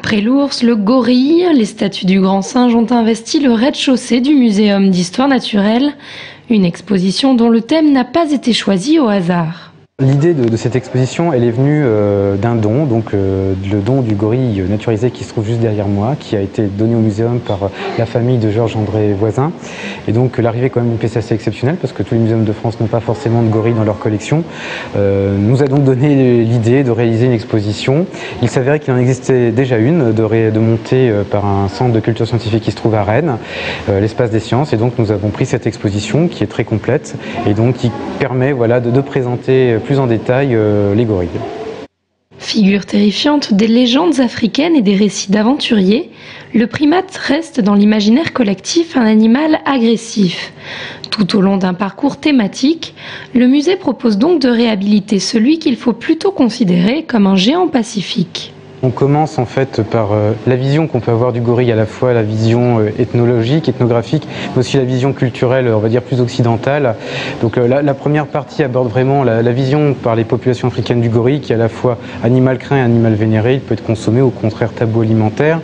Après l'ours, le gorille, les statues du grand singe ont investi le rez-de-chaussée du Muséum d'histoire naturelle, une exposition dont le thème n'a pas été choisi au hasard. L'idée de cette exposition, elle est venue d'un don, donc le don du gorille naturalisé qui se trouve juste derrière moi, qui a été donné au muséum par la famille de Georges-André Voisin. Et donc l'arrivée est quand même une pièce assez exceptionnelle parce que tous les muséums de France n'ont pas forcément de gorilles dans leur collection. Nous a donc donné l'idée de réaliser une exposition. Il s'avérait qu'il en existait déjà une, de monter par un centre de culture scientifique qui se trouve à Rennes, l'espace des sciences. Et donc nous avons pris cette exposition qui est très complète et donc qui permet de présenter plus en détail les gorilles. Figure terrifiante des légendes africaines et des récits d'aventuriers, le primate reste dans l'imaginaire collectif un animal agressif. Tout au long d'un parcours thématique, le musée propose donc de réhabiliter celui qu'il faut plutôt considérer comme un géant pacifique. On commence en fait par la vision qu'on peut avoir du gorille, à la fois la vision ethnologique, ethnographique, mais aussi la vision culturelle, on va dire plus occidentale. Donc la première partie aborde vraiment la vision par les populations africaines du gorille, qui est à la fois animal craint et animal vénéré. Il peut être consommé, au contraire tabou alimentaire.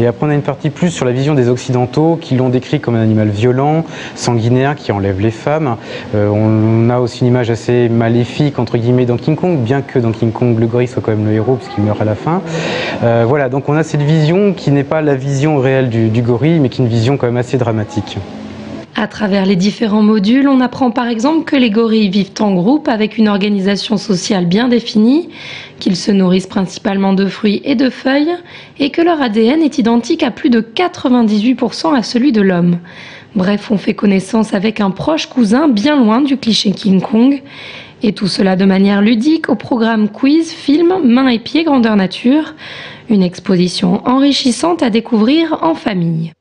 Et après on a une partie plus sur la vision des occidentaux, qui l'ont décrit comme un animal violent, sanguinaire, qui enlève les femmes. On a aussi une image assez maléfique entre guillemets dans King Kong, bien que dans King Kong le gorille soit quand même le héros puisqu'il meurt à la fin. Voilà, donc on a cette vision qui n'est pas la vision réelle du gorille, mais qui est une vision quand même assez dramatique. À travers les différents modules, on apprend par exemple que les gorilles vivent en groupe avec une organisation sociale bien définie, qu'ils se nourrissent principalement de fruits et de feuilles, et que leur ADN est identique à plus de 98% à celui de l'homme. Bref, on fait connaissance avec un proche cousin bien loin du cliché King Kong. Et tout cela de manière ludique au programme quiz, film, mains et pieds grandeur nature. Une exposition enrichissante à découvrir en famille.